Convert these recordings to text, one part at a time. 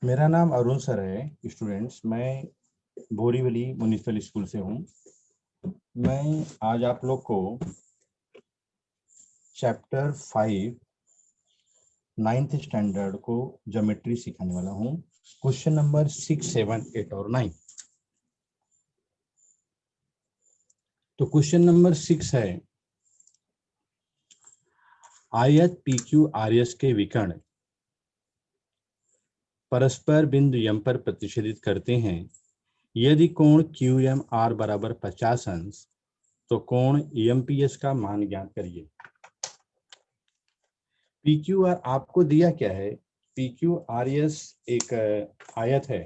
मेरा नाम अरुण सर है। स्टूडेंट्स, मैं बोरीवली म्युनिसिपल स्कूल से हूँ। मैं आज आप लोग को चैप्टर 5 9th स्टैंडर्ड को ज्योमेट्री सिखाने वाला हूँ। क्वेश्चन नंबर 6, 7, 8 और 9। तो क्वेश्चन नंबर 6 है, आयत पी क्यू आर एस के विकर्ण परस्पर बिंदु एम पर प्रतिच्छेदित करते हैं। यदि कोण क्यू एम आर बराबर 50 अंश तो कोण एम पी एस का मान ज्ञात करिए। पी क्यू आर आपको दिया क्या है? पी क्यू आर एस एक आयत है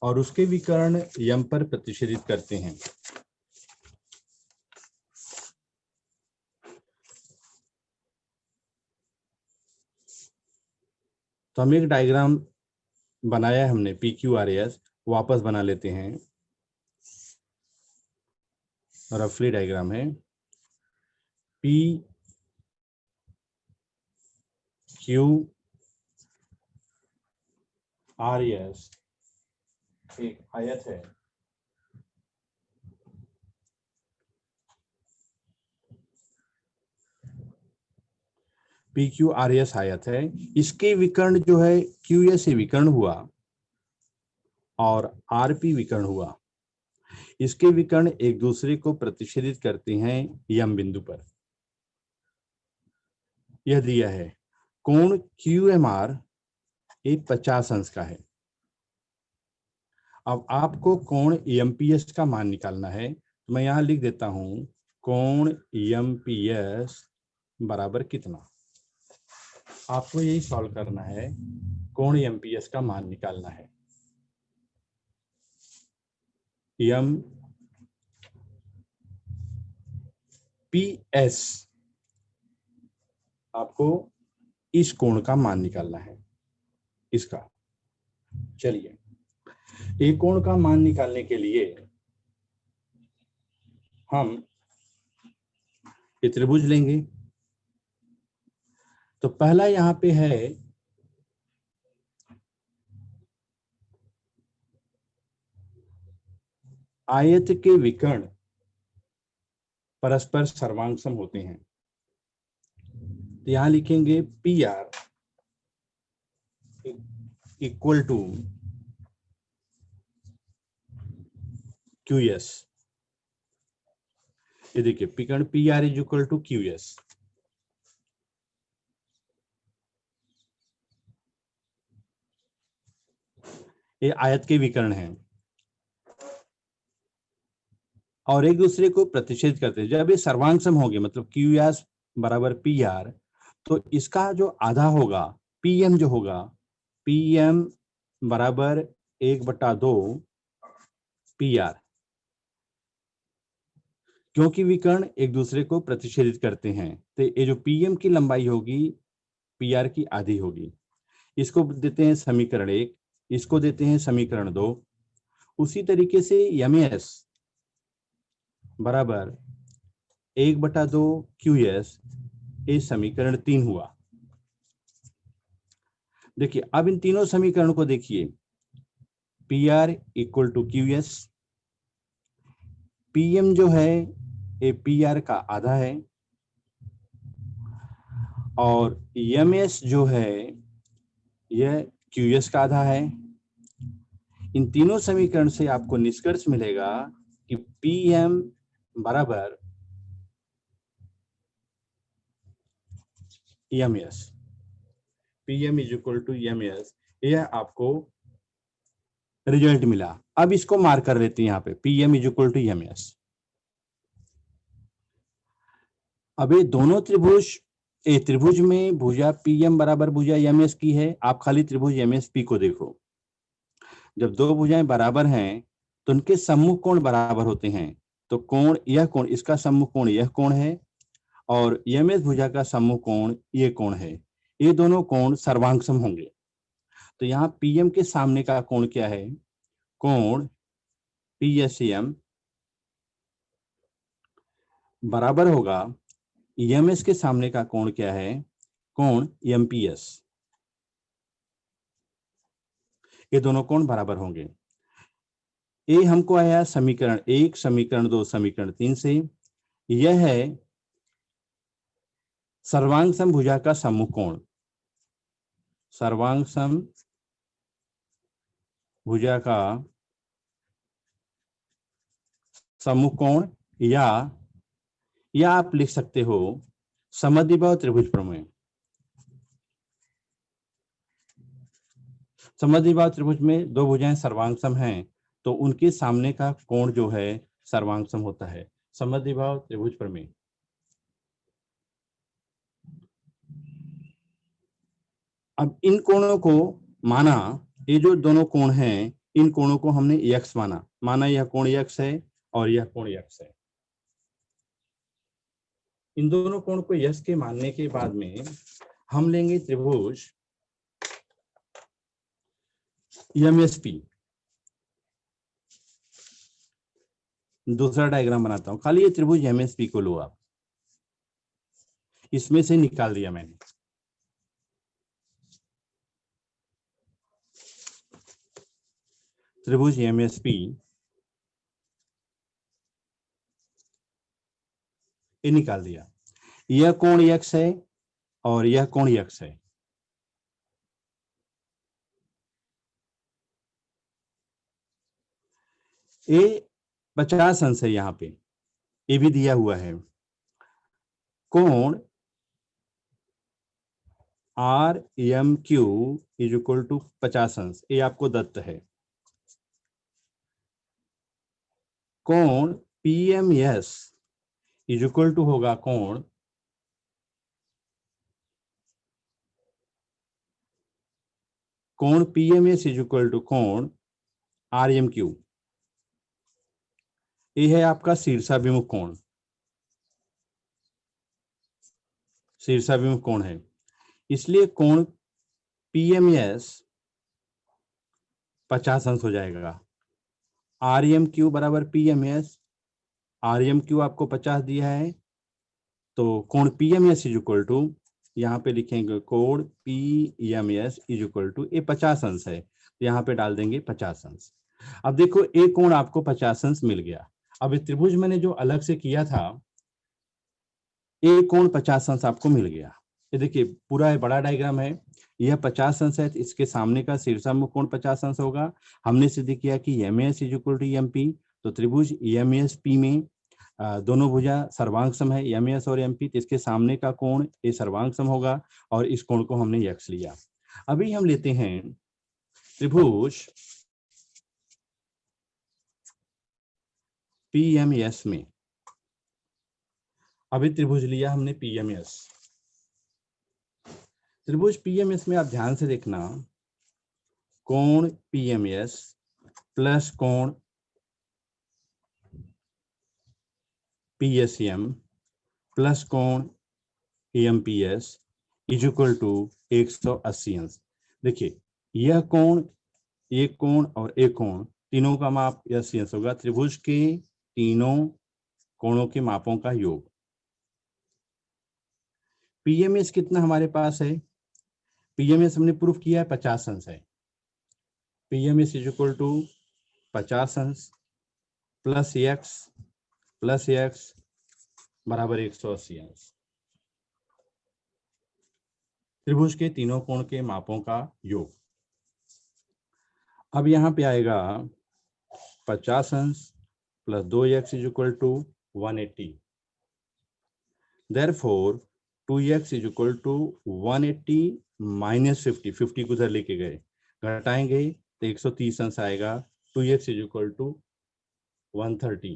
और उसके विकर्ण यम पर प्रतिच्छेदित करते हैं। तो हम एक डायग्राम बनाया है हमने पी क्यू आर एस, वापस बना लेते हैं। रफली डायग्राम है पी क्यू आर एस एक आयत है पी क्यू आर एस आयत है। इसके विकर्ण जो है क्यू एस से विकर्ण हुआ और आर पी विकर्ण हुआ। इसके विकर्ण एक दूसरे को प्रतिच्छेदित करते हैं यम बिंदु पर। यह दिया है कोण क्यू एम आर एक 50 अंश का है। अब आपको कोण एम पी एस का मान निकालना है, तो मैं यहां लिख देता हूं कोण एम पी एस बराबर कितना। आपको यही सॉल्व करना है, कोण एम पी एस का मान निकालना है। एम पी एस आपको इस कोण का मान निकालना है, इसका। चलिए, एक कोण का मान निकालने के लिए हम ये त्रिभुज लेंगे। तो पहला यहां पे है आयत के विकर्ण परस्पर सर्वांगसम होते हैं। तो यहां लिखेंगे P R equal to Q S. ये देखिए, विकर्ण P R is equal to Q S. ये आयत के विकर्ण हैं और एक दूसरे को प्रतिच्छेद करते हैं। जब ये सर्वांगसम होंगे, मतलब क्यू एस बराबर पी आर, तो इसका जो आधा होगा पी एम जो होगा, पी एम बराबर 1/2 पी आर, क्योंकि विकर्ण एक दूसरे को प्रतिच्छेदित करते हैं। तो ये जो पी एम की लंबाई होगी पी आर की आधी होगी। इसको देते हैं समीकरण 1, इसको देते हैं समीकरण 2। उसी तरीके से एम एस बराबर 1/2 क्यू एस, ये समीकरण 3 हुआ। देखिए, अब इन तीनों समीकरण को देखिए, P R equal to Q S, P M जो है ये पी आर का आधा है और एम एस जो है यह क्यू एस का आधा है। इन तीनों समीकरण से आपको निष्कर्ष मिलेगा कि पी एम बराबर M S, P M is equal to M S. यह आपको रिजल्ट मिला। अब इसको मार्क कर लेते हैं यहाँ पे, P M is equal to M S. अब ये दोनों त्रिभुज, ए त्रिभुज में भुजा पी एम बराबर भुजा एम एस की है। आप खाली त्रिभुज एम एस पी को देखो। जब दो भुजाएं बराबर हैं तो उनके सम्मुख कोण बराबर होते हैं। तो कोण, यह कोण, इसका सम्मुख कोण यह कोण है और एम एस भुजा का सम्मुख कोण ये कोण है। ये दोनों कोण सर्वांगसम होंगे। तो यहाँ पीएम के सामने का कोण क्या है? कोण पी एस एम बराबर होगा एम एस के सामने का कोण क्या है? कोण एम पी एस। ये दोनों कोण बराबर होंगे। ये हमको आया समीकरण 1, समीकरण 2, समीकरण 3 से। यह है सर्वांग समभुजा का सम्मुख कोण। सर्वांग समभुजा का सम्मुख कोण, या आप लिख सकते हो समद्विबाहु त्रिभुज प्रमेय। समद्विबाहु त्रिभुज में दो भुजाएं सर्वांग सम हैं, तो उनके सामने का कोण जो है सर्वांग सम होता है। समद्विबाहु त्रिभुज प्रमेय। अब इन कोणों को माना, ये जो दोनों कोण हैं, इन कोणों को हमने यक्स माना यह कोण यक्स है और यह कोण यक्स है। इन दोनों कोण को यक्स के मानने के बाद में हम लेंगे त्रिभुज एमएसपी। दूसरा डायग्राम बनाता हूं, खाली ये त्रिभुज एमएसपी को लो आप, इसमें से निकाल दिया मैंने। त्रिभुज एमएसपी ये निकाल दिया। यह कोण यक्स है और यह कोण यक्स है। ये 50 अंश है, यहाँ पे ये भी दिया हुआ है। कोण R M Q is equal to 50 अंश, ये आपको दत्त है। कोण P M S is equal to होगा कोण P M S is equal to कोण आर एम क्यू। ये है आपका शीर्षाभिमुख कोण, शीर्षाभिमुख कोण है, इसलिए कोण पी एम एस 50 अंश हो जाएगा। आर एम क्यू बराबर P M S, R M Q आपको 50 दिया है, तो कोण P M S is equal to, यहाँ पे लिखेंगे कोण P M S is equal to, ये 50 अंश है, तो यहाँ पे डाल देंगे 50 अंश। अब देखो एक कोण आपको 50 अंश मिल गया। अब इस त्रिभुज मैंने जो अलग से किया था, एक कोण 50 अंश आपको मिल गया। ये देखिए पूरा बड़ा डायग्राम है, यह 50 अंश है, तो इसके सामने का शीर्षामुख कोण 50 अंश होगा। हमने सिद्ध किया कि M S is equal to M P, तो त्रिभुज एम एस पी में दोनों भुजा सर्वांग सम है, एम एस और एम पी, तो इसके सामने का कोण ये सर्वांग सम होगा और इस कोण को हमने यक्स लिया। अभी हम लेते हैं त्रिभुज पी एम एस में। अभी त्रिभुज लिया हमने पी एम एस। त्रिभुज पीएमएस में आप ध्यान से देखना, कोण पीएमएस प्लस कोण पीएसएम प्लस कोण एमपीएस इज इक्वल टू 180 अंश। देखिए यह कोण, एक कोण और एक कोण, तीनों का माप 80 अंश होगा। त्रिभुज के तीनों कोणों के मापों का योग। पीएमएस कितना हमारे पास है, पीएमएस हमने प्रूफ किया है 50 अंश है। पीएमएस इज इक्वल टू 50 अंश प्लस एक्स बराबर 180 अंश। त्रिभुज के तीनों कोण के मापों का योग। अब यहाँ पे आएगा 50 अंश plus 2x is equal to 180। Therefore 2x is equal to 180 minus 50 को उधर लेके गए, घटाएंगे तो 130 अंश आएगा। 2x is equal to 130।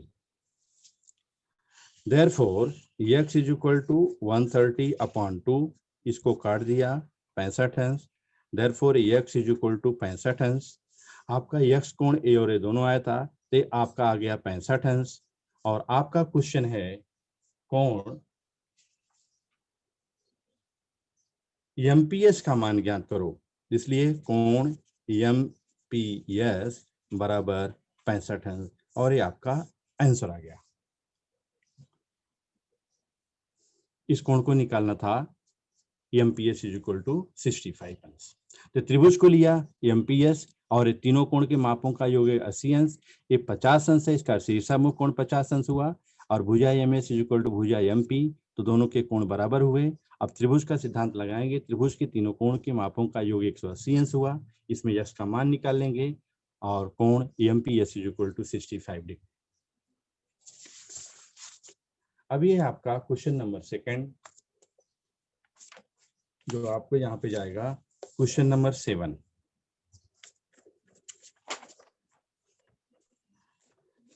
Therefore x is equal to 130 upon 2, इसको काट दिया 65 अंश। Therefore x is equal to 65 अंश। आपका x कोण ए और ए दोनों आया था, तो आपका आ गया 65 अंश। और आपका क्वेश्चन है कोण एमपीएस का मान ज्ञात करो, इसलिए कोण एमपीएस बराबर 65 अंश, और ये आपका आंसर आ गया। इस कोण को निकालना था एमपीएस इज इक्वल टू 65 अंश। तो त्रिभुज को लिया एमपीएस और ये तीनों कोण के मापों का योग है 80 अंश, ये 50 अंश है, इसका शीर्षामुख कोण 50 अंश हुआ। और भुजा M S is equal to भुजा एम पी, तो दोनों के कोण बराबर हुए। अब त्रिभुज का सिद्धांत लगाएंगे, त्रिभुज के तीनों कोण के मापों का योग 180 अंश हुआ, इसमें यश का मान निकाल लेंगे और कोण M P S is equal to 65 degree. अब ये आपका क्वेश्चन नंबर 2 जो आपको यहाँ पे जाएगा क्वेश्चन नंबर 7।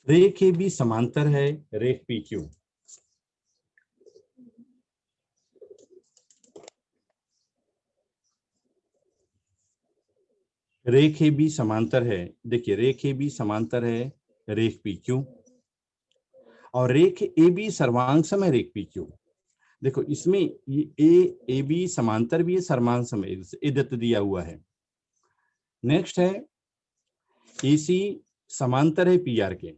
रेख ए बी समांतर है रेख पी क्यू। रेख ए बी समांतर है, देखिए रेख ए बी समांतर है रेख पी क्यू और रेख ए बी सर्वांगसम है रेख पी क्यू। देखो इसमें ये ए बी समांतर भी है, सर्वांगसम है, ए दत्त दिया हुआ है। नेक्स्ट है ए सी समांतर है पी आर के।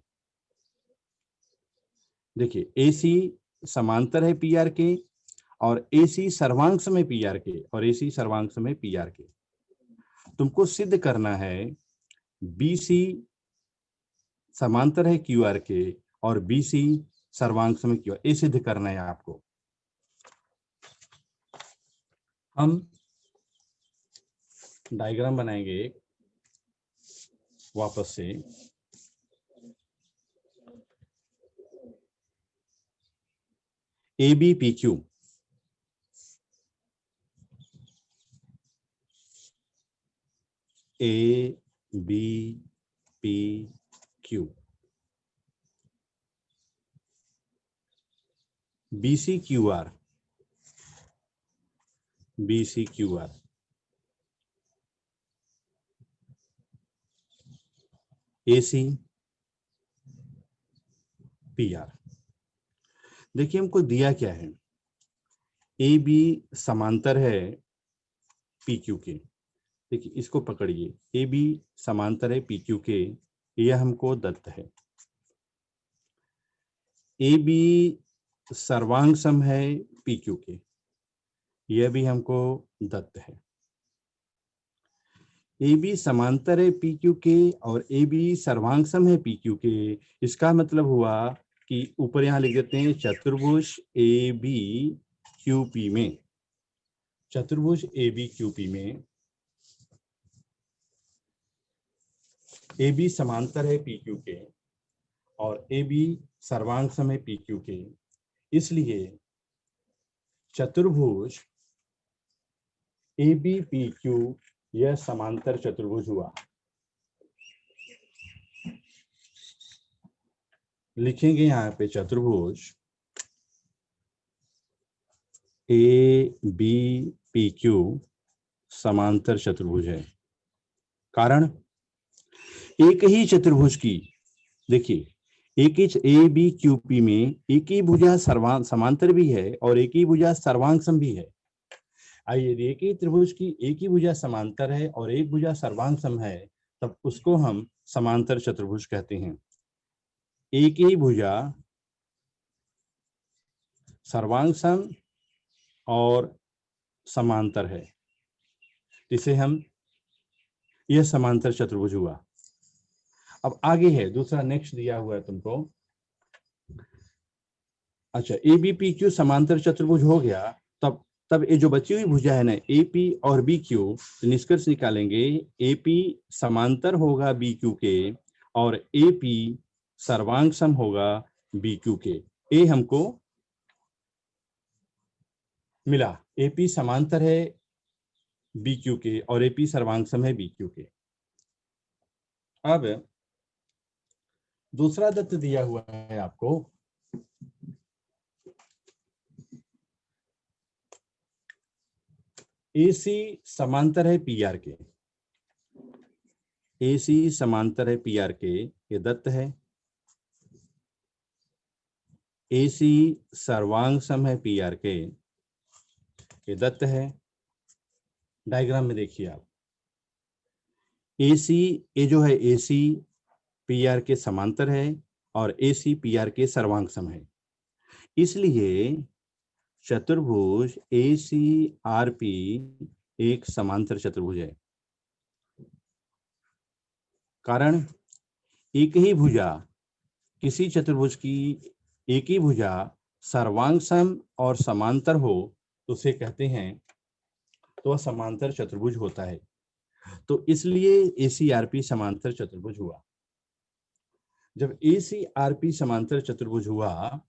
देखिए ए सी समांतर है पी आर के और ए सी सर्वांगसम है पी आर के और ए सी सर्वांगसम है पी आर के। तुमको सिद्ध करना है बी सी समांतर है क्यू आर के और बी सी सर्वांगसम है क्यू आर, ये सिद्ध करना है आपको। हम डायग्राम बनाएंगे वापस से। A B P Q, A B P Q, B C Q R, B C Q R, A C P R. देखिए हमको दिया क्या है, ए बी समांतर है पी क्यू के। देखिए इसको पकड़िए, ए बी समांतर है पी क्यू के, यह हमको दत्त है। ए बी सर्वांगसम है पी क्यू के, यह भी हमको दत्त है। ए बी समांतर है पी क्यू के और ए बी सर्वांगसम है पी क्यू के। इसका मतलब हुआ कि ऊपर यहां लिख देते हैं चतुर्भुज ए बी क्यू पी में, चतुर्भुज ए बी क्यू पी में ए बी समांतर है पी क्यू के और ए बी सर्वांगसम है पी क्यू के, इसलिए चतुर्भुज ए बी पी क्यू यह समांतर चतुर्भुज हुआ। लिखेंगे यहाँ पे चतुर्भुज ए बी पी क्यू समांतर चतुर्भुज है। कारण एक ही चतुर्भुज की, देखिए एक ही ए बी क्यू पी में एक ही भुजा समांतर भी है और एक ही भुजा सर्वांगसम भी है। आइए एक ही त्रिभुज की एक ही भुजा समांतर है और एक भुजा सर्वांगसम है, तब उसको हम समांतर चतुर्भुज कहते हैं। एक ही भुजा सर्वांगसम और समांतर है, इसे हम, यह समांतर चतुर्भुज हुआ। अब आगे है दूसरा, नेक्स्ट दिया हुआ है तुमको। अच्छा ए बी पी क्यू समांतर चतुर्भुज हो गया, तब ये जो बची हुई भुजा है ना ए पी और बी क्यू, तो निष्कर्ष निकालेंगे ए पी समांतर होगा बी क्यू के और ए पी सर्वांगसम होगा बी क्यू के। ए हमको मिला, ए पी समांतर है बी क्यू के और ए पी सर्वांगसम है बी क्यू के। अब दूसरा दत्त दिया हुआ है आपको, ए सी समांतर है पी आर के, ए सी समांतर है पी आर के, ये दत्त है। ए सी सर्वांगसम है पी आर के, ये दत्त है। डायग्राम में देखिए आप, ए सी, ये जो है ए सी पी आर के समांतर है और ए सी पी आर के सर्वांगसम है, इसलिए चतुर्भुज ए सी आर पी एक समांतर चतुर्भुज है। कारण एक ही भुजा, किसी चतुर्भुज की एक ही भुजा सर्वांग सम और समांतर हो तो उसे कहते हैं, तो वह समांतर चतुर्भुज होता है। तो इसलिए एसीआरपी समांतर चतुर्भुज हुआ। जब एसीआरपी समांतर चतुर्भुज हुआ,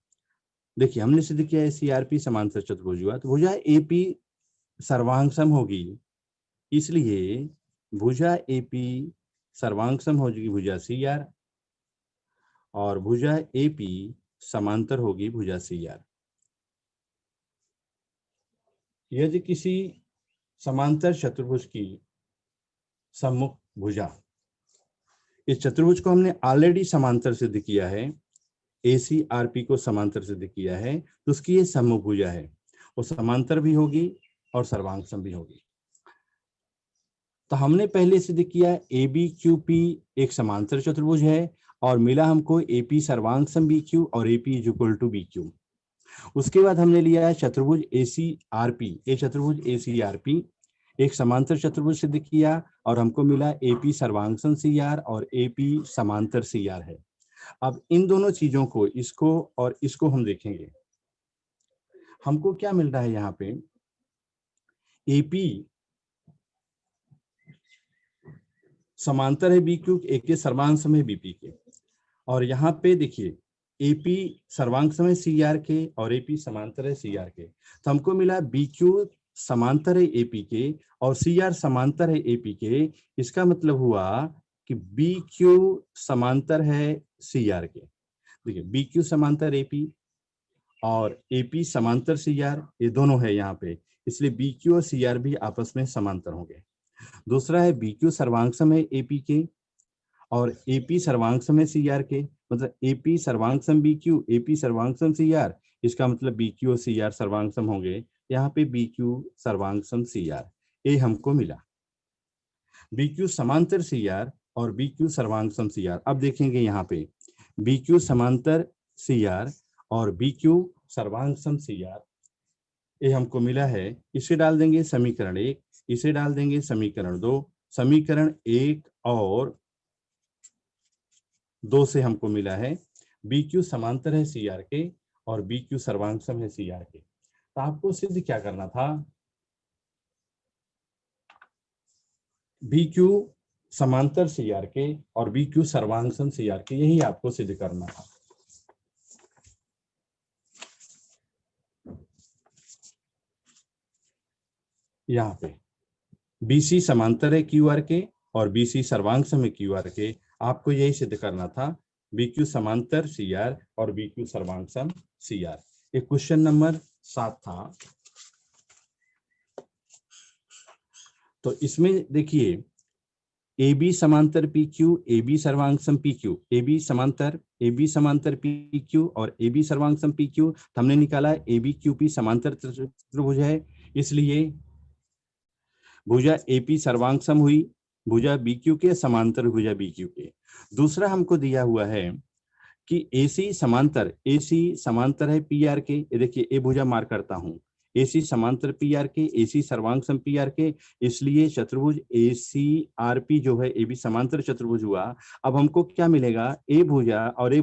देखिए हमने सिद्ध किया एसीआरपी समांतर चतुर्भुज हुआ, तो भुजा एपी सर्वांग सम होगी, इसलिए भुजा एपी सर्वांग सम होगी भुजा सी आर, और भुजा एपी समांतर होगी भुजा सी आर। यदि किसी समांतर चतुर्भुज की सम्मुख भुजा, इस चतुर्भुज को हमने ऑलरेडी समांतर सिद्ध किया है, एसीआरपी को समांतर सिद्ध किया है, तो उसकी ये सम्मुख भुजा है, वो समांतर भी होगी और सर्वांग सम भी होगी। तो हमने पहले सिद्ध किया ए बी क्यू पी एक समांतर चतुर्भुज है, और मिला हमको एपी सर्वांग सम बी क्यू और AP is equal to B Q. उसके बाद हमने लिया चतुर्भुज एसीआरपी, ए चतुर्भुज एसीआरपी एक समांतर चतुर्भुज सिद्ध किया, और हमको मिला एपी सर्वांग सम सी आर और एपी समांतर सी आर है। अब इन दोनों चीजों को, इसको और इसको हम देखेंगे। हमको क्या मिल रहा है यहाँ पे, एपी समांतर है बी क्यू, एक के सर्वांग सम है बीपी के, और यहाँ पे देखिए एपी सर्वांग सम है सी आर के और एपी समांतर है सी आर के। तो हमको मिला बी क्यू समांतर है एपी के और सी आर समांतर है एपी के। इसका मतलब हुआ कि बी क्यू समांतर है सी आर के। देखिए बी क्यू समांतर एपी और एपी समांतर सी आर, ये दोनों है यहाँ पे, इसलिए बी क्यू और सी आर भी आपस में समांतर होंगे। दूसरा है बी क्यू सर्वांग सम है एपी के और एपी सर्वांग सम है सी आर के, मतलब एपी सर्वांग सम बी क्यू, एपी सर्वांग सम सी आर, इसका मतलब बी क्यू और सी आर सर्वांग सम होंगे। यहाँ पे बी क्यू सर्वांग सम सी आर, ये हमको मिला। बी क्यू समांतर सी आर और बी क्यू सर्वांग सम सी आर। अब देखेंगे यहाँ पे बी क्यू समांतर सी आर और बी क्यू सर्वांग सम सी आर, ये हमको मिला है। इसे डाल देंगे समीकरण 1, इसे डाल देंगे समीकरण 2, समीकरण 1 और 2 से हमको मिला है बी क्यू समांतर है सी आर के और बी क्यू सर्वांग सम है सी आर के। तो आपको सिद्ध क्या करना था, बी क्यू समांतर सी आर के और बी क्यू सर्वांग सम सी आर के, यही आपको सिद्ध करना था। यहाँ पे बीसी समांतर है क्यू आर के और बीसी सर्वांग सम है क्यू आर के, आपको यही सिद्ध करना था, बी क्यू समांतर सी आर और बी क्यू सर्वांग सम सी आर। एक क्वेश्चन नंबर 7 था। तो इसमें देखिए ए बी समांतर पी क्यू, ए बी सर्वांग some P Q, A B समांतर पी क्यू और ए बी सर्वांग सम पी क्यू, तो हमने निकाला ए बी क्यू पी समांतर त्रिभुज है, इसलिए भुजा एपी सर्वांग सम हुई भुजा बी क्यू के समांतर भुजा बी क्यू के। दूसरा हमको दिया हुआ है कि एसी समांतर है पी आर के, ये देखिए ए भुजा मार करता हूँ, एसी समांतर पी आर के, एसी सर्वांग सम पी आर के, इसलिए चतुर्भुज एसी आर पी जो है ए बी समांतर चतुर्भुज हुआ। अब हमको क्या मिलेगा, ए भुजा और ए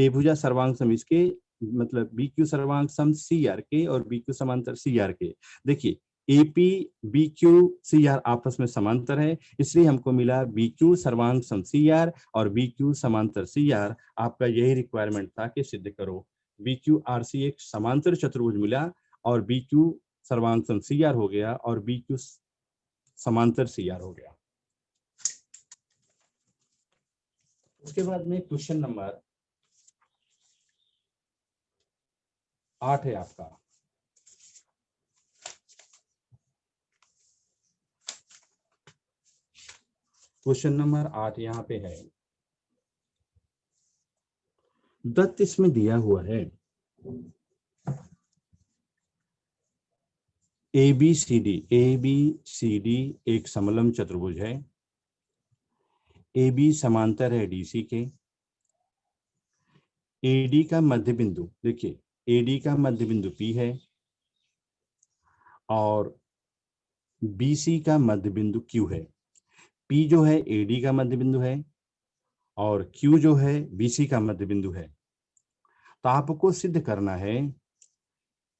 भुजा सर्वांग सम इसके, मतलब बी क्यू सर्वांग सम सी आर के और बी क्यू समांतर सी आर के। देखिए AP B Q C R आपस में समांतर है, इसलिए हमको मिला बी क्यू सर्वांग सम सी आर और बी क्यू समांतर सी आर। आपका यही रिक्वायरमेंट था कि सिद्ध करो बी क्यू आर सी एक समांतर चतुर्भुज मिला और बी क्यू सर्वांग सम सी आर हो गया और बी क्यू समांतर सी आर हो गया। उसके बाद में क्वेश्चन नंबर 8 है आपका। क्वेश्चन नंबर 8 यहाँ पे है, दत्त इसमें दिया हुआ है ए बी सी डी एक समलंब चतुर्भुज है, ए बी समांतर है डीसी के, एडी का मध्य बिंदु, देखिए एडी का मध्य बिंदु पी है और BC का मध्य बिंदु Q है, P जो है AD का मध्य बिंदु है और Q जो है BC का मध्य बिंदु है। तो आपको सिद्ध करना है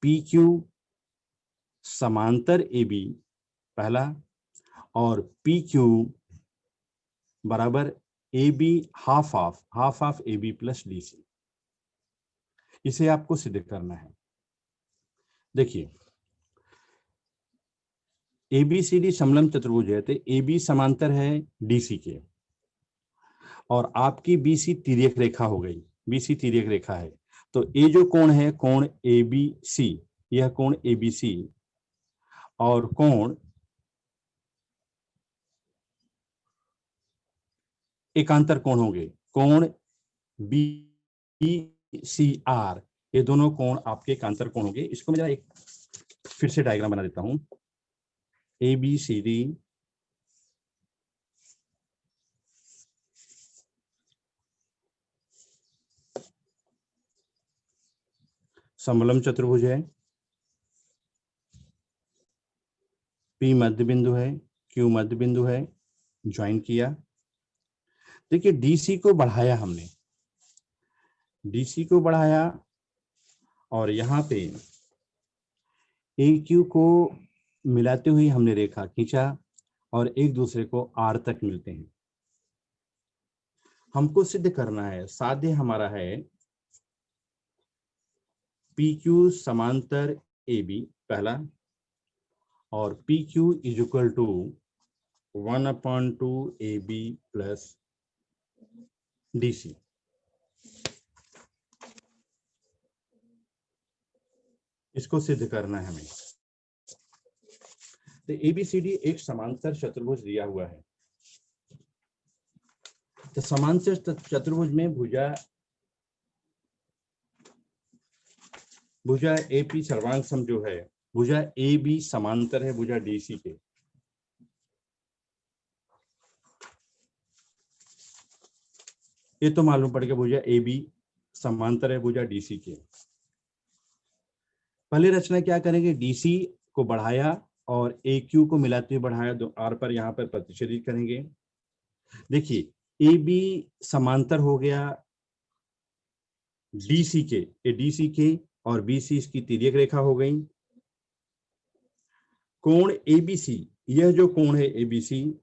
PQ समांतर AB पहला और PQ बराबर AB half of AB plus DC। इसे आपको सिद्ध करना है। देखिए ABCD समलंब चतुर्भुज है तो AB समांतर है DC के और आपकी BC तिर्यक रेखा हो गई, BC तिर्यक रेखा है। तो ये जो कोण है कोण ABC, यह कोण ABC और कोण एकांतर कोण होंगे, कोण BCR, ये दोनों कोण आपके एकांतर कोण होंगे। इसको मैं जरा एक फिर से डायग्राम बना देता हूं। ABCD समलंब चतुर्भुज है, P मध्य बिंदु है, Q मध्य बिंदु है, ज्वाइन किया। देखिए DC को बढ़ाया हमने, DC को बढ़ाया और यहाँ पे AQ को मिलाते हुए हमने रेखा खींचा और एक दूसरे को R तक मिलते हैं। हमको सिद्ध करना है, साध्य हमारा है PQ समांतर AB पहला और PQ is equal to 1/2 AB plus DC। इसको सिद्ध करना है हमें। तो ABCD एक समांतर चतुर्भुज दिया हुआ है। तो समांतर चतुर्भुज में भुजा AP सर्वांग सम जो है, भुजा AB समांतर है भुजा DC के। ये तो मालूम पड़ गया भुजा AB समांतर है भुजा DC के। पहले रचना क्या करेंगे, DC को बढ़ाया और AQ को मिलाते हुए बढ़ाया, दो R पर यहाँ पर प्रतिच्छेदित करेंगे। देखिए AB समांतर हो गया DC के, ये DC के और BC इसकी तिर्यक रेखा हो गई। कोण ABC, यह जो कोण है ABC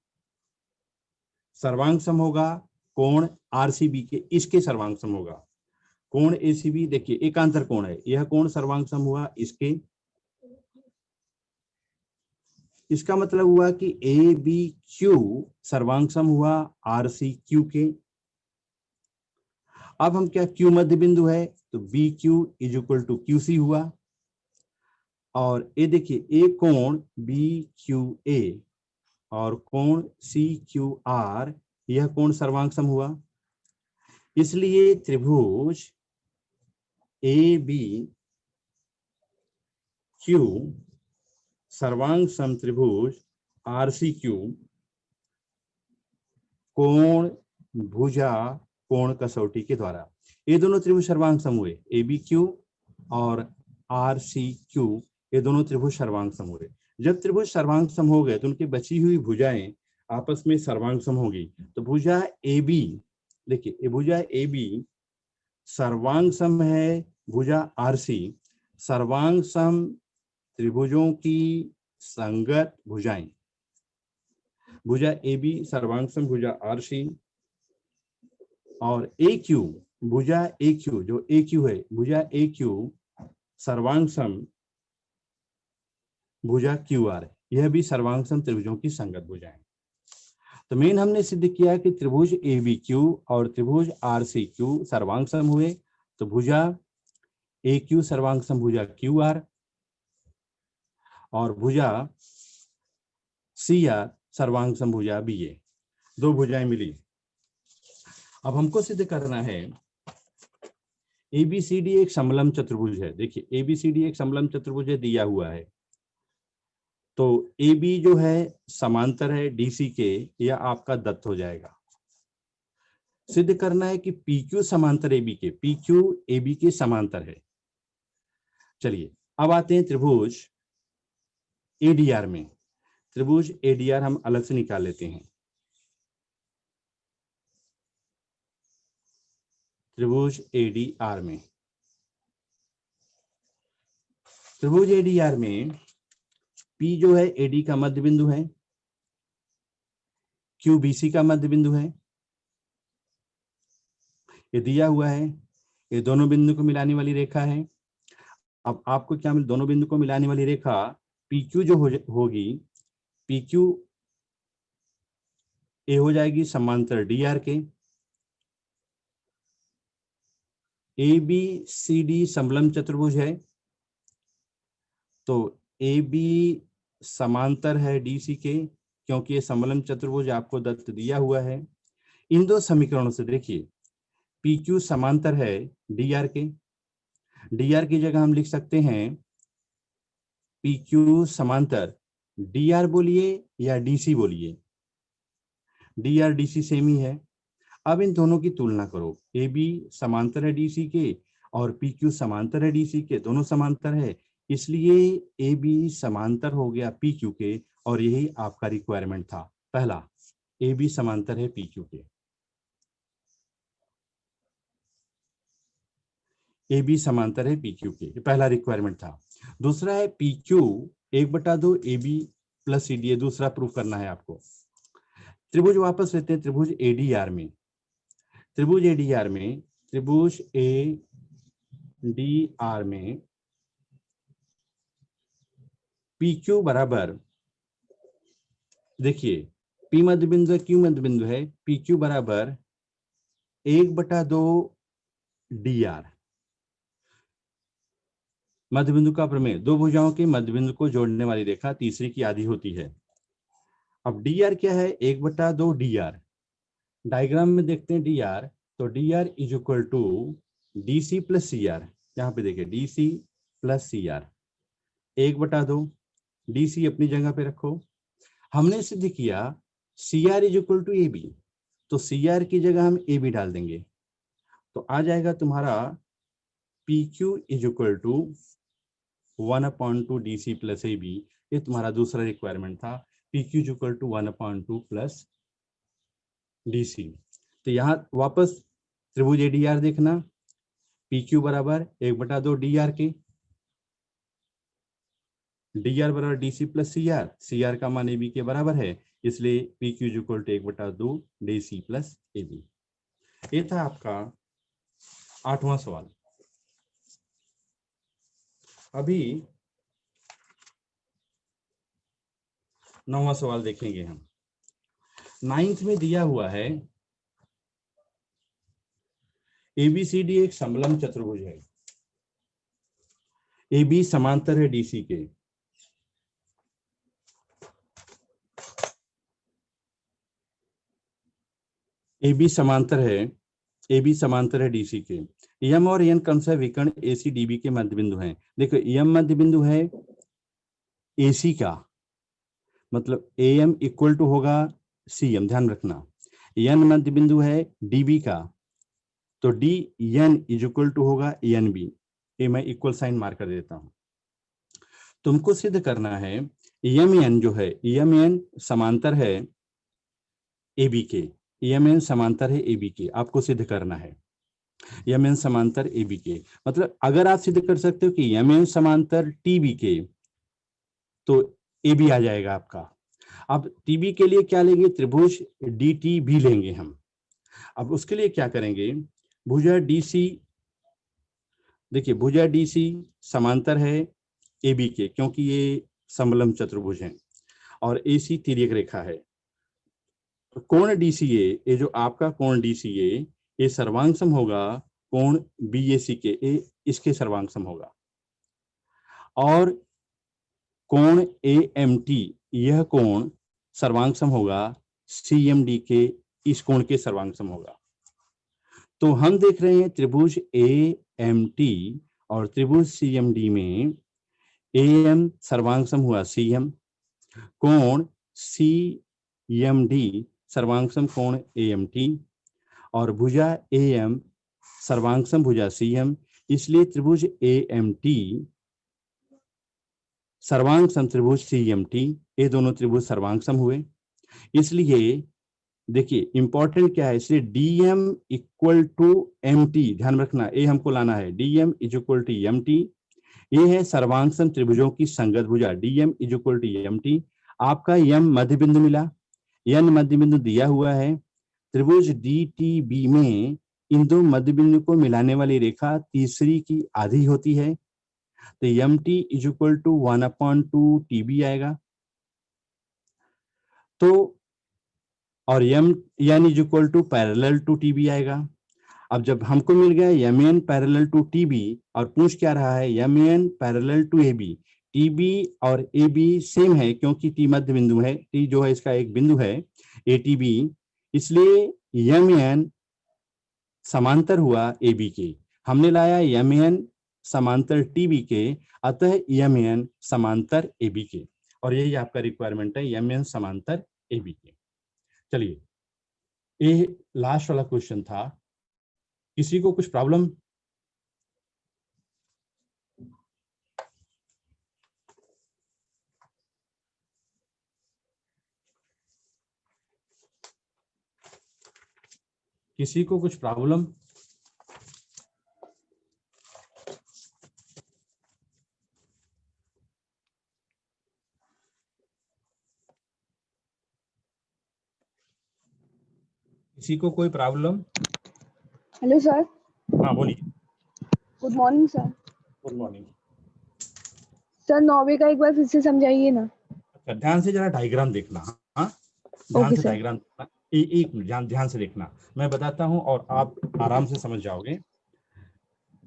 सर्वांग सम होगा कोण RCB के, इसके सर्वांग सम होगा। कोण ACB देखिए एकांतर कोण है, यह कोण सर्वांग सम हुआ इसके। इसका मतलब हुआ कि ABQ सर्वांग सम हुआ RCQ के। अब हम क्या, Q मध्य बिंदु है तो BQ is equal to QC हुआ और ये देखिए एक कोण BQA और कोण CQR, यह कोण सर्वांग सम हुआ। इसलिए त्रिभुज ABQ सर्वांग सम त्रिभुज RCQ कोण भुजा कोण कसौटी के द्वारा, ये दोनों त्रिभुज सर्वांग सम हुए। ABQ और RCQ ये दोनों त्रिभुज सर्वांग सम हुए। जब त्रिभुज सर्वांग सम हो गए तो उनकी बची हुई भुजाएं आपस में सर्वांग सम होगी। तो भुजा AB, देखिए ये भुजा AB सर्वांग सम है भुजा RC। सर्वांग सम त्रिभुजों की संगत भुजाएं, भुजा AB सर्वांग सम भुजा RC और AQ, भुजा AQ जो AQ है भुजा AQ सर्वांग सम भुजा QR, यह भी सर्वांग सम त्रिभुजों की संगत भुजाएं। तो मेन हमने सिद्ध किया कि त्रिभुज ABQ और त्रिभुज RCQ सर्वांग सम हुए। तो भुजा AQ सर्वांग सम भुजा QR और भुजा CR सर्वांग सम भुजा BA, दो भुजाएं मिली। अब हमको सिद्ध करना है ABCD एक समलंब चतुर्भुज है। देखिए ABCD एक समलंब चतुर्भुज है, दिया हुआ है। तो AB जो है समांतर है DC के, यह आपका दत्त हो जाएगा। सिद्ध करना है कि PQ समांतर AB के, PQ AB के समांतर है। चलिए अब आते हैं त्रिभुज ADR में। त्रिभुज एडीआर हम अलग से निकाल लेते हैं। त्रिभुज एडीआर में, त्रिभुज एडीआर में पी जो है एडी का मध्य बिंदु है, क्यू बीसी का मध्य बिंदु है, ये दिया हुआ है, ये दोनों बिंदु को मिलाने वाली रेखा है। अब आपको क्या मिल, दोनों बिंदु को मिलाने वाली रेखा पी क्यू जो होगी, पी क्यू ए हो जाएगी समांतर डी आर के। ए बी सी डी समलंब चतुर्भुज है, तो ए बी समांतर है डी सी के, क्योंकि ये समलंब चतुर्भुज आपको दत्त दिया हुआ है। इन दो समीकरणों से देखिए, पी क्यू समांतर है डी आर के, डी आर की जगह हम लिख सकते हैं पी क्यू समांतर डी आर बोलिए या डीसी बोलिए, D R D C same ही है। अब इन दोनों की तुलना करो, ए बी समांतर है डीसी के और पी क्यू समांतर है डीसी के, दोनों समांतर है, इसलिए ए बी समांतर हो गया पी क्यू के, और यही आपका रिक्वायरमेंट था पहला, ए बी समांतर है पी क्यू के, ए बी समांतर है पी क्यू के, ये पहला रिक्वायरमेंट था। दूसरा है P Q 1/2 A B plus C D, ये दूसरा प्रूफ करना है आपको। त्रिभुज वापस लेते हैं त्रिभुज एडीआर में, त्रिभुज एडीआर में, त्रिभुज ए डी आर में पी क्यू बराबर, देखिए पी मध्य बिंदु है, क्यू मध्य बिंदु है, पी क्यू बराबर 1/2 डी आर, मध्य बिंदु का प्रमेय, दो भुजाओं के मध्य बिंदु को जोड़ने वाली रेखा तीसरी की आधी होती है। अब डी आर क्या है, 1/2 डी आर, डायग्राम में देखते हैं डी आर, तो D R is equal to D C plus C R, यहाँ पे देखिए D C plus C R, 1/2, D C अपनी जगह पे रखो। हमने सिद्ध किया C R is equal to A B, तो सी आर की जगह हम ए बी डाल देंगे, तो आ जाएगा तुम्हारा P Q is equal to 1/2 D C plus A B, ये तुम्हारा दूसरा रिक्वायरमेंट था, P Q is equal to 1/2 plus D C. तो यहाँ वापस त्रिभुज एडीआर देखना, पी क्यू बराबर 1/2 डी आर के, डी आर बराबर D C plus C R का मान ए बी के बराबर है, इसलिए P Q equal to 1/2 D C plus A B. ये था आपका 8वां सवाल। अभी 9वां सवाल देखेंगे हम। 9th में दिया हुआ है एबीसीडी एक समलंब चतुर्भुज है, ए बी समांतर है डीसी के, ए बी समांतर है डीसी के, यम और एन क्रमशः विकर्ण एसी डीबी के मध्य बिंदु हैं। देखो यम मध्य बिंदु है एसी का, मतलब ए एम इक्वल टू होगा सी एम, ध्यान रखना। एन मध्य बिंदु है डीबी का, तो D N is equal to होगा एन बी, ये मैं इक्वल साइन मार कर देता हूं। तुमको सिद्ध करना है एम एन जो है, एम एन समांतर है ए बी के, एम एन समांतर है ए बी के, आपको सिद्ध करना है एम एन समांतर ए बी के। मतलब अगर आप सिद्ध कर सकते हो कि एम एन समांतर टी बी के, तो ए बी आ जाएगा आपका। अब टी बी के लिए क्या लेंगे, त्रिभुज डी टी बी लेंगे हम। अब उसके लिए क्या करेंगे, भुजा डी सी, देखिए भुजा डी सी समांतर है ए बी के, क्योंकि ये समलंब चतुर्भुज है, और ए सी तिर्यक रेखा है। कोण डीसीए, ये जो आपका कोण डीसीए, ये सर्वांग सम होगा कोण बीएसी के, ये इसके सर्वांग सम होगा। और कोण एएमटी, यह कोण सर्वांग सम होगा सीएमडी के, इस कोण के सर्वांग सम होगा। तो हम देख रहे हैं त्रिभुज एएमटी और त्रिभुज सीएमडी में एएम सर्वांग सम हुआ सीएम, कोण सीएमडी सर्वांगसम कोण एएमटी, और भुजा एएम सर्वांगसम भुजा सीएम, इसलिए त्रिभुज एएमटी सर्वांगसम त्रिभुज सीएमटी, ये दोनों त्रिभुज सर्वांग हुए। इसलिए देखिए इंपॉर्टेंट क्या है, इसलिए DM इक्वल टू MT, ध्यान रखना ये हमको लाना है, DM is equal to MT। ये है सर्वांग त्रिभुजों की संगत भुजा, DM is equal to MT। आपका M मध्य बिंदु मिला, N मध्य बिंदु दिया हुआ है। त्रिभुज DTB में इन दो मध्य बिंदु को मिलाने वाली रेखा तीसरी की आधी होती है, तो MT is equal to 1/2 TB आएगा। तो और N is equal to parallel to TB आएगा। अब जब हमको मिल गया MN पैरेलल टू TB और पूछ क्या रहा है MN parallel to AB, TB और AB सेम है क्योंकि T मध्य बिंदु है, T जो है इसका एक बिंदु है ATB, इसलिए MN समांतर हुआ AB के। हमने लाया MN समांतर TB के, अतः MN समांतर AB के, और यही आपका रिक्वायरमेंट है MN समांतर AB के। चलिए ये लास्ट वाला क्वेश्चन था, किसी को कुछ प्रॉब्लम? किसी को कुछ प्रॉब्लम? किसी को कोई प्रॉब्लम? Hello sir. हाँ बोलिए। Good morning sir. Good morning sir 9वीं का एक बार फिर से समझाइए ना। अच्छा, ध्यान से जरा डायग्राम देखना। हाँ ध्यान ओके से सर। डायग्राम देखना, एक मिनट ध्यान से देखना, मैं बताता हूँ और आप आराम से समझ जाओगे।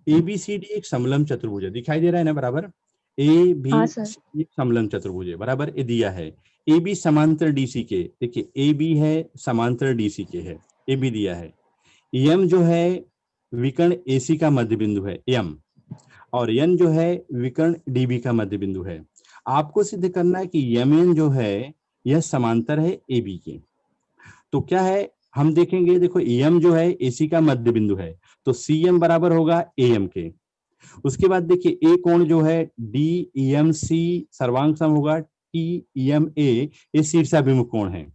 ABCD एक समलंब चतुर्भुज है, दिखाई दे रहा है ना बराबर, हाँ सर। ABC एक समलंब चतुर्भुज है बराबर, ये दिया है। AB समांतर DC के, देखिए AB है समांतर DC के है, AB दिया है। M जो है विकर्ण AC का मध्य बिंदु है M, और N जो है विकर्ण DB का मध्य बिंदु है। आपको सिद्ध करना है कि MN जो है यह समांतर है AB के। तो क्या है हम देखेंगे, देखो M जो है AC का मध्य बिंदु है, तो CM बराबर होगा AM के। उसके बाद देखिए A कोण जो है DEMC सर्वांग सम होगा TEMA, ये शीर्षाभिमुख कोण है,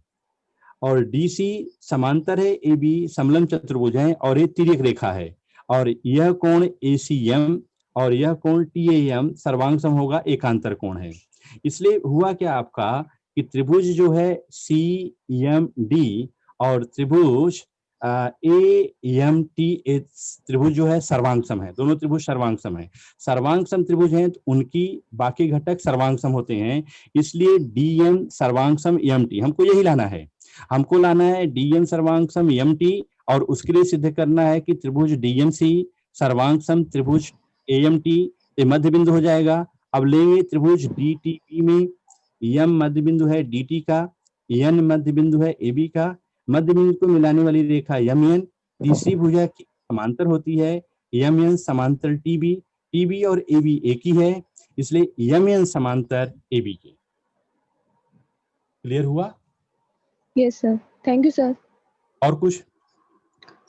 और DC समांतर है AB, समलंब चतुर्भुज है और ये तिर्यक रेखा है, और यह कोण ACM और यह कोण TAM सर्वांग सम होगा, एकांतर कोण है। इसलिए हुआ क्या आपका कि त्रिभुज जो है CMD और त्रिभुज AMT त्रिभुज जो है सर्वांग सम है, दोनों त्रिभुज सर्वांग सम है। सर्वांग सम त्रिभुज हैं तो उनकी बाकी घटक सर्वांग सम होते हैं, इसलिए DM सर्वांग सम MT हमको यही लाना है। हमको लाना है DM सर्वांग सम MT, और उसके लिए सिद्ध करना है कि त्रिभुज DMC सर्वांग सम त्रिभुज AMT, ये मध्य बिंदु हो जाएगा। अब लेंगे त्रिभुज DTB में M मध्य बिंदु है DT का, N मध्य बिंदु है AB का, मध्य बिंदु को मिलाने वाली रेखा MN तीसरी भुजा की समांतर होती है, MN समांतर TB, TB और AB एक ही है, इसलिए MN समांतर AB के। क्लियर हुआ? Yes sir, thank you sir. और कुछ?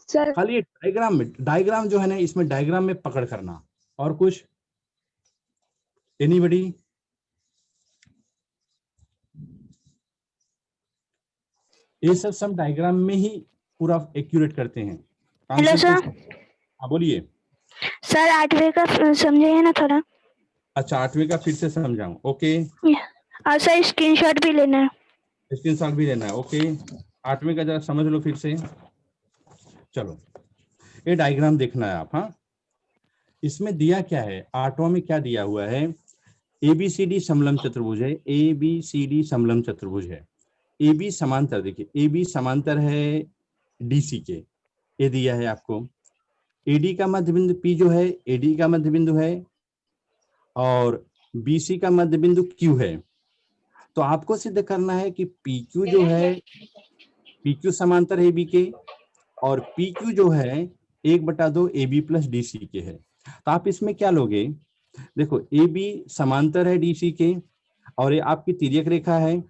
सर खाली डायग्राम जो है ना, इसमें डायग्राम में पकड़ करना। और कुछ? एनीबडी? ये सब डायग्राम में ही पूरा एक्यूरेट करते हैं। Hello sir. हाँ बोलिए। सर 8वीं का समझाइए ना थोड़ा। अच्छा 8वीं का फिर से समझाऊं? ओके। और सर स्क्रीनशॉट भी लेना है। स्क्रीनशॉट भी लेना है, ओके। 8वीं का जरा समझ लो फिर से। चलो ये डायग्राम देखना है आप। हाँ इसमें दिया क्या है, 8वां में क्या दिया हुआ है, ABCD समलंब चतुर्भुज है, ABCD समलंब चतुर्भुज है। AB समांतर, देखिए AB समांतर है DC के, ये दिया है आपको। AD का मध्य बिंदु P जो है AD का मध्य बिंदु है, और BC का मध्य बिंदु Q है। तो आपको सिद्ध करना है कि PQ जो है, PQ समांतर है AB के, और PQ जो है 1/2 AB प्लस DC के है। तो आप इसमें क्या लोगे, देखो AB समांतर है DC के, और ये आपकी तिर्यक रेखा है,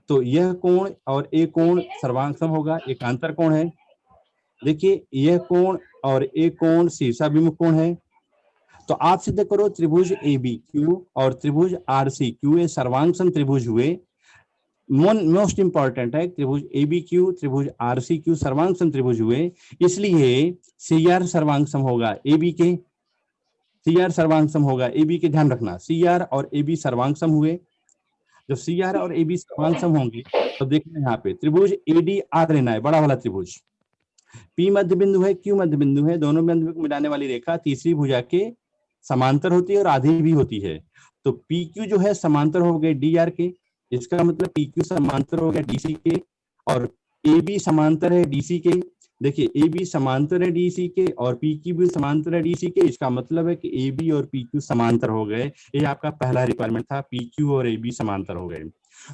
तो यह कोण और एक कोण सर्वांग सम होगा, एकांतर कोण है। देखिए यह कोण और एक कोण शीर्षाभिमुख कोण है। तो आप सिद्ध करो त्रिभुज ABQ और त्रिभुज RCQ ये सर्वांग सम त्रिभुज हुए, मोस्ट इंपॉर्टेंट है, त्रिभुज एबीक्यू त्रिभुज आरसीक्यू सर्वांग सम त्रिभुज हुए, इसलिए सीआर सर्वांग सम होगा एबी के, सीआर सर्वांग सम होगा एबी के, ध्यान रखना सीआर और एबी सर्वांग सम हुए। जब सीआर और एबी सर्वांग सम होंगे तो देखना यहाँ पे त्रिभुज एडी आर लेना है, बड़ा वाला त्रिभुज, पी मध्य बिंदु है, क्यू मध्य बिंदु है, दोनों बिंदु को मिलाने वाली रेखा तीसरी भुजा के समांतर होती है और आधी भी होती है। तो पी क्यू जो है समांतर हो गए डी आर के, इसका मतलब पी क्यू समांतर हो गया डीसी के, और ए बी समांतर है डीसी के। देखिए ए बी समांतर है डीसी के और पी क्यू भी समांतर है डीसी के, इसका मतलब है कि ए बी और पी क्यू समांतर हो गए। ये आपका पहला रिक्वायरमेंट था, पी क्यू और ए बी समांतर हो गए।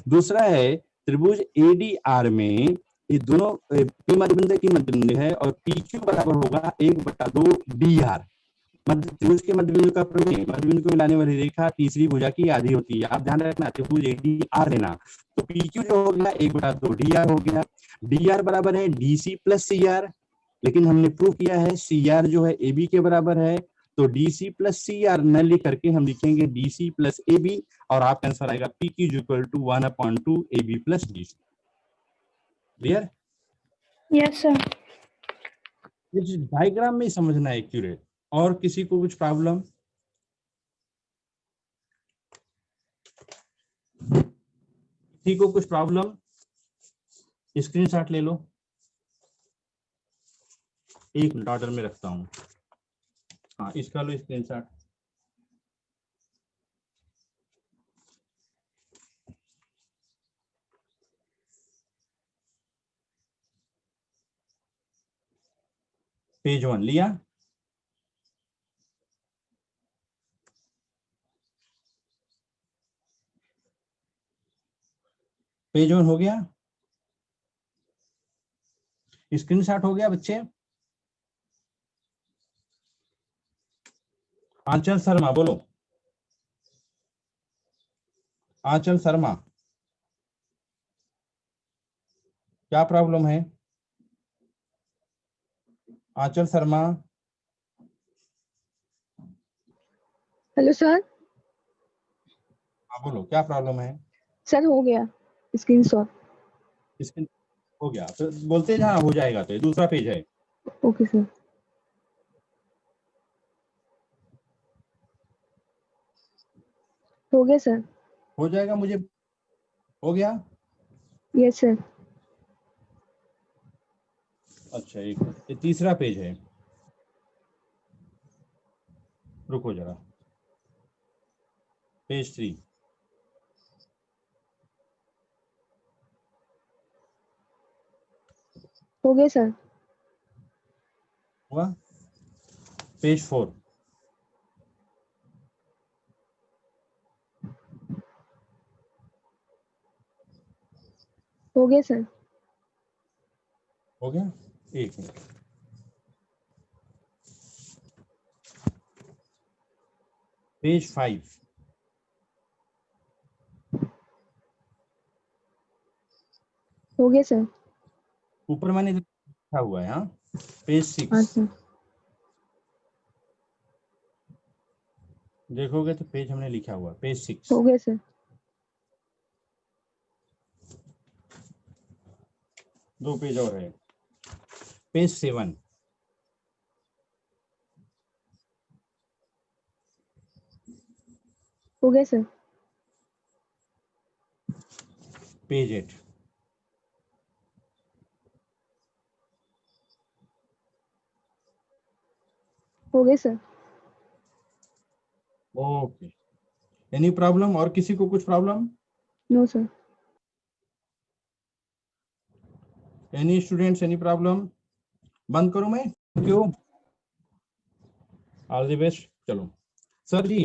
दूसरा है त्रिभुज ए डी आर में ये दोनों पी मध्य बिंदु की मध्य बिंदु है और पी क्यू बराबर होगा 1/2 डी आर। मध्य त्रिभुज के मध्य बिंदु का प्रमेय, मध्य बिंदु को मिलाने वाली रेखा तीसरी भुजा की आधी होती है। आप ध्यान रखना त्रिभुज एडीआर लेना, तो पी क्यू जो हो गया 1/2 डी आर हो गया। डी आर बराबर है डीसी प्लस सी आर, लेकिन हमने प्रूव किया है सी आर जो है ए बी के बराबर है, तो डीसी प्लस सी आर न लिख करके हम लिखेंगे डीसी प्लस ए बी, और आपका आंसर आएगा P Q equal to 1/2 A B plus DC. Clear? Yes sir. ये डायग्राम में समझना है एक्यूरेट। और किसी को कुछ प्रॉब्लम? किसी को कुछ प्रॉब्लम? स्क्रीनशॉट ले लो, 1 मिनट ऑर्डर में रखता हूं। हाँ इसका लो स्क्रीनशॉट। पेज 1 लिया? पेज 1 हो गया? स्क्रीनशॉट हो गया बच्चे? आंचल शर्मा बोलो, आंचल शर्मा क्या प्रॉब्लम है? आंचल शर्मा हेलो सर। हाँ बोलो क्या प्रॉब्लम है? सर हो गया स्क्रीनशॉट। स्क्रीन हो गया तो बोलते जहाँ हो जाएगा, तो ये दूसरा पेज है। Okay sir. हो गया सर। हो जाएगा, मुझे हो गया। Yes sir. अच्छा एक ये तीसरा पेज है, रुको जरा, पेज 3 हो गया सर। हुआ। पेज 4 हो गया सर। हो गया। एक मिनट, पेज 5 हो गया सर। ऊपर मैंने लिखा हुआ है। हाँ पेज 6 अच्छा। देखोगे तो पेज हमने लिखा हुआ पेज 6। हो गया सर। दो पेज और है, पेज 7 हो गया सर। पेज 8 हो गया सर। ओके। Any problem? और किसी को कुछ problem? No sir. Any students any problem? बंद करूं मैं? क्यों? All the best. चलो सर जी